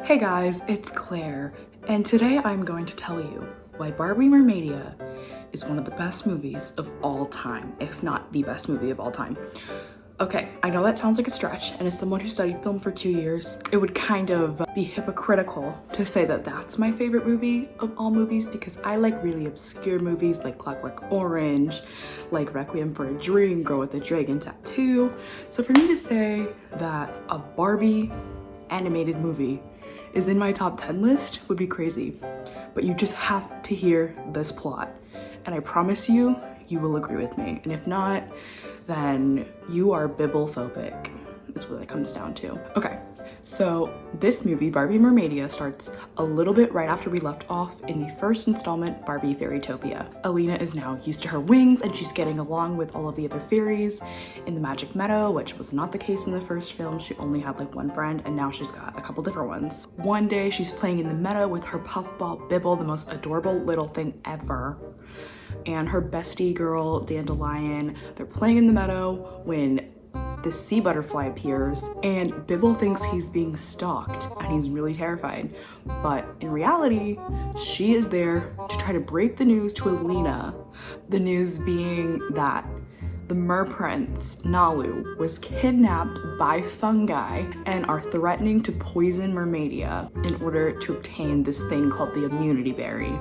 Hey guys, it's Claire, and today I'm going to tell you why Barbie Mermadia is one of the best movies of all time, if not the best movie of all time. Okay, I know that sounds like a stretch, and as someone who studied film for 2 years, it would kind of be hypocritical to say that that's my favorite movie of all movies, because I like really obscure movies like Clockwork Orange, like Requiem for a Dream, Girl with a Dragon Tattoo. So for me to say that a Barbie animated movie is in my top 10 list would be crazy, but you just have to hear this plot, and I promise you, you will agree with me, and if not, then you are bibblophobic, is what it comes down to. Okay, so this movie, Barbie Mermadia, starts a little bit right after we left off in the first installment, Barbie Fairytopia. Alina is now used to her wings and she's getting along with all of the other fairies in the Magic Meadow, which was not the case in the first film. She only had like one friend, and now she's got a couple different ones. One day she's playing in the meadow with her puffball Bibble, the most adorable little thing ever, and her bestie girl Dandelion. They're playing in the meadow when the sea butterfly appears, and Bibble thinks he's being stalked and he's really terrified, but in reality she is there to try to break the news to Alina. The news being that the merprince Nalu was kidnapped by fungi and are threatening to poison Mermadia in order to obtain this thing called the immunity berry.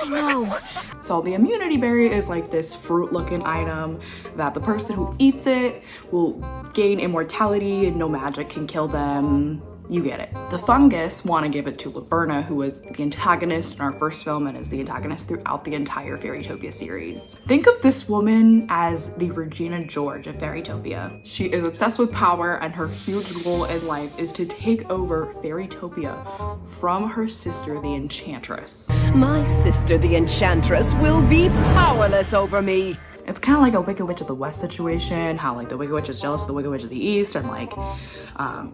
I know. So the immunity berry is like this fruit-looking item that the person who eats it will gain immortality and no magic can kill them. You get it. The fungus want to give it to Laverna, who was the antagonist in our first film and is the antagonist throughout the entire Fairytopia series. Think of this woman as the Regina George of Fairytopia. She is obsessed with power, and her huge goal in life is to take over Fairytopia from her sister, the Enchantress. My sister, the Enchantress, will be powerless over me. It's kind of like a Wicked Witch of the West situation, how like the Wicked Witch is jealous of the Wicked Witch of the East, and like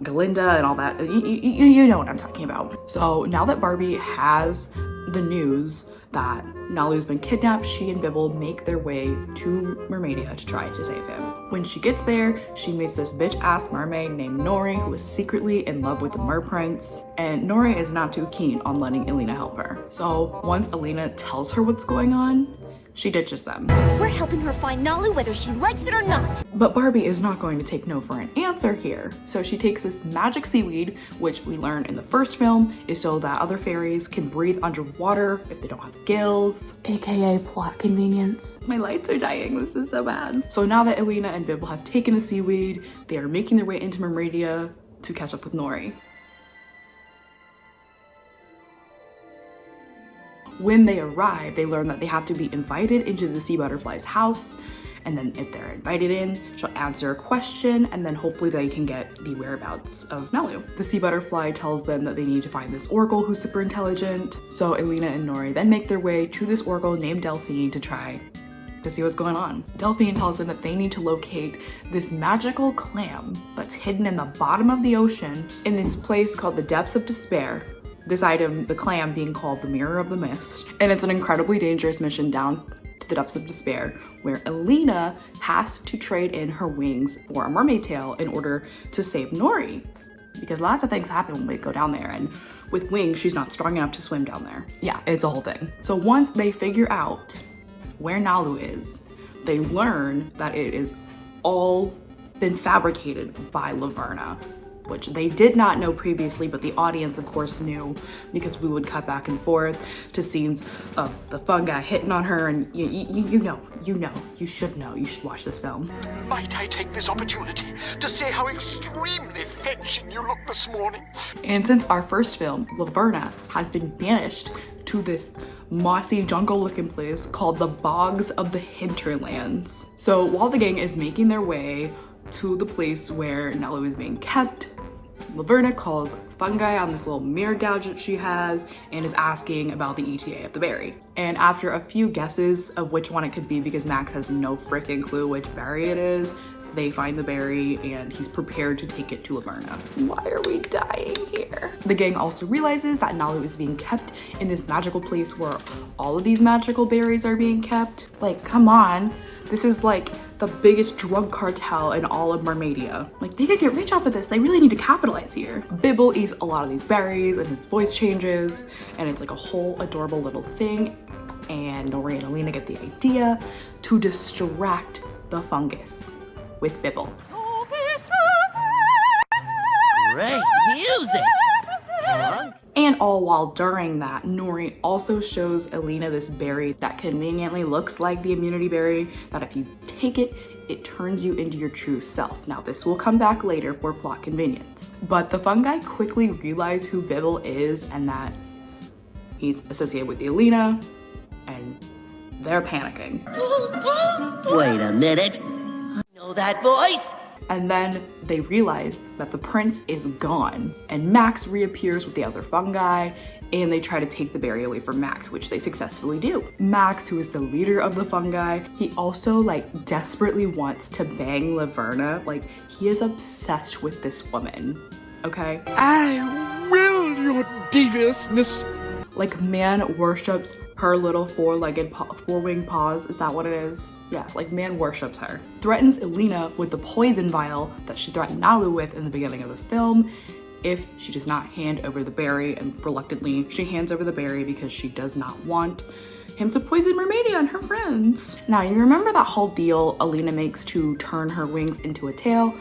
Galinda and all that. You know what I'm talking about. So now that Barbie has the news that Nalu's been kidnapped, she and Bibble make their way to Mermadia to try to save him. When she gets there, she meets this bitch-ass mermaid named Nori, who is secretly in love with the merprince, and Nori is not too keen on letting Alina help her. So once Alina tells her what's going on, she ditches them. We're helping her find Nalu whether she likes it or not. But Barbie is not going to take no for an answer here. So she takes this magic seaweed, which we learned in the first film is so that other fairies can breathe underwater if they don't have gills, aka plot convenience. My lights are dying, this is so bad. So now that Alina and Bibble have taken the seaweed, they are making their way into Mermadia to catch up with Nori. When they arrive, they learn that they have to be invited into the sea butterfly's house, and then if they're invited in, she'll answer a question, and then hopefully they can get the whereabouts of Nalu. The sea butterfly tells them that they need to find this oracle who's super intelligent, so Alina and Nori then make their way to this oracle named Delphine to try to see what's going on. Delphine tells them that they need to locate this magical clam that's hidden in the bottom of the ocean in this place called the Depths of Despair. This item, the clam, being called the Mirror of the Mist, and it's an incredibly dangerous mission down to the Depths of Despair, where Alina has to trade in her wings for a mermaid tail in order to save Nori, because lots of things happen when we go down there, and with wings, she's not strong enough to swim down there. Yeah, it's a whole thing. So once they figure out where Nalu is, they learn that it is all been fabricated by Laverna, which they did not know previously, but the audience of course knew, because we would cut back and forth to scenes of the fungi hitting on her, and you should know, you should watch this film. Might I take this opportunity to say how extremely fetching you look this morning? And since our first film, Laverna has been banished to this mossy jungle looking place called the Bogs of the Hinterlands. So while the gang is making their way to the place where Nalu is being kept, Laverna calls fungi on this little mirror gadget she has and is asking about the ETA of the berry. And after a few guesses of which one it could be, because Max has no freaking clue which berry it is, they find the berry and he's prepared to take it to Laverna. Why are we dying here? The gang also realizes that Nalu is being kept in this magical place where all of these magical berries are being kept. Like, come on. This is like the biggest drug cartel in all of Mermadia. Like, they could get rich off of this. They really need to capitalize here. Bibble eats a lot of these berries and his voice changes and it's like a whole adorable little thing. And Nori and Alina get the idea to distract the fungus with Bibble. Great music! And all while during that, Nori also shows Alina this berry that conveniently looks like the immunity berry, that if you take it, it turns you into your true self. Now this will come back later for plot convenience. But the fungi quickly realize who Bibble is and that he's associated with Alina, and they're panicking. Wait a minute. I know that voice. And then they realize that the prince is gone and Max reappears with the other fungi and they try to take the berry away from Max, which they successfully do. Max, who is the leader of the fungi, he also like desperately wants to bang Laverna. Like, he is obsessed with this woman, okay? I will, your deviousness. Like, man worships her little four-winged paws. Is that what it is? Yes, like man worships her. Threatens Alina with the poison vial that she threatened Nalu with in the beginning of the film if she does not hand over the berry, and reluctantly she hands over the berry because she does not want him to poison Mermadia and her friends. Now, you remember that whole deal Alina makes to turn her wings into a tail?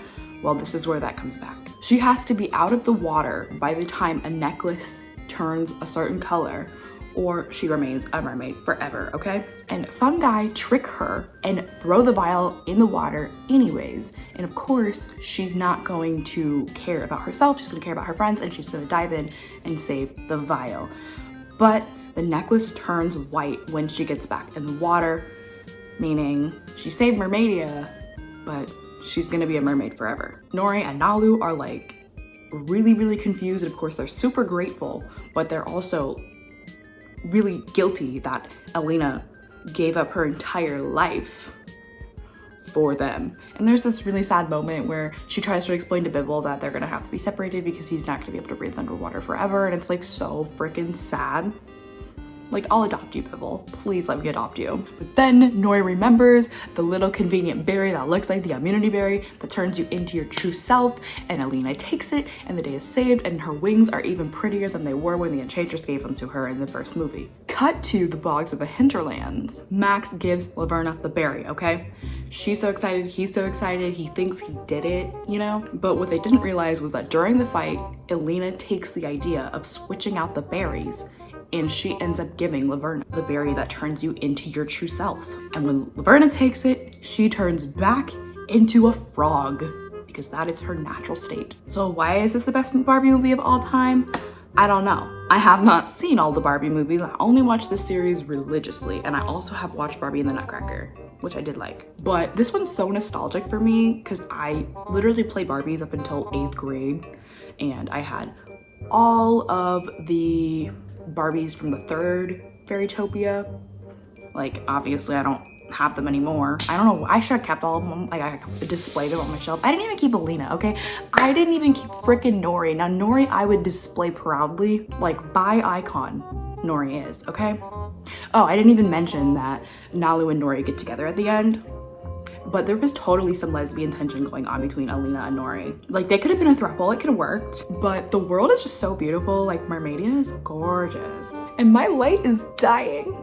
Well, this is where that comes back. She has to be out of the water by the time a necklace turns a certain color, or she remains a mermaid forever, okay? And fungi trick her and throw the vial in the water anyways. And of course, she's not going to care about herself, she's gonna care about her friends, and she's gonna dive in and save the vial. But the necklace turns white when she gets back in the water, meaning she saved Mermadia, but she's gonna be a mermaid forever. Nori and Nalu are like really, really confused, and of course they're super grateful, but they're also really guilty that Alina gave up her entire life for them. And there's this really sad moment where she tries to explain to Bibble that they're gonna have to be separated because he's not gonna be able to breathe underwater forever, and it's like so freaking sad. Like, I'll adopt you, Bibble. Please let me adopt you. But then Nori remembers the little convenient berry that looks like the immunity berry that turns you into your true self, and Alina takes it, and the day is saved, and her wings are even prettier than they were when the Enchantress gave them to her in the first movie. Cut to the bogs of the hinterlands. Max gives Laverna the berry, okay? She's so excited, he's so excited, he thinks he did it, you know? But what they didn't realize was that during the fight, Alina takes the idea of switching out the berries, and she ends up giving Laverna the berry that turns you into your true self. And when Laverna takes it, she turns back into a frog because that is her natural state. So why is this the best Barbie movie of all time? I don't know. I have not seen all the Barbie movies. I only watch this series religiously, and I also have watched Barbie and the Nutcracker, which I did like. But this one's so nostalgic for me because I literally played Barbies up until 8th grade, and I had all of the Barbies from the 3rd Fairytopia. Like, obviously I don't have them anymore. I don't know, I should have kept all of them. Like, I displayed them on my shelf. I didn't even keep Alina, okay? I didn't even keep frickin' Nori. Now Nori I would display proudly, like by icon Nori is, okay? Oh, I didn't even mention that Nalu and Nori get together at the end. But there was totally some lesbian tension going on between Alina and Nori. Like, they could have been a throuple, it could have worked. But the world is just so beautiful. Like, Mermadia is gorgeous. And my light is dying.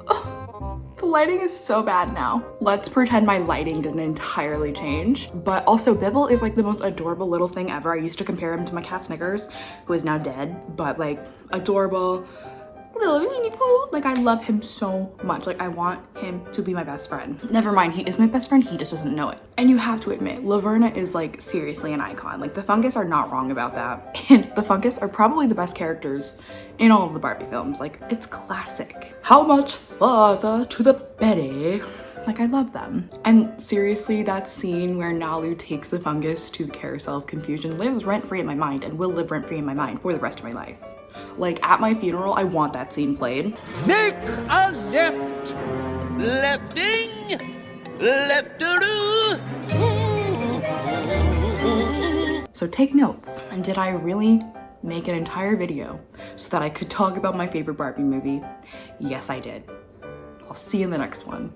Oh, the lighting is so bad now. Let's pretend my lighting didn't entirely change. But also, Bibble is like the most adorable little thing ever. I used to compare him to my cat Snickers, who is now dead. But like, adorable. Little Winnie Pooh. Like, I love him so much. Like, I want him to be my best friend. Never mind, he is my best friend, he just doesn't know it. And you have to admit, Laverna is like seriously an icon. Like, the fungus are not wrong about that. And the fungus are probably the best characters in all of the Barbie films. Like, it's classic. How much further to the berry? Like, I love them. And seriously, that scene where Nalu takes the fungus to the Carousel of Confusion lives rent-free in my mind and will live rent-free in my mind for the rest of my life. Like, at my funeral, I want that scene played. Make a left. Lefting. Leftaroo! So take notes. And did I really make an entire video so that I could talk about my favorite Barbie movie? Yes, I did. I'll see you in the next one.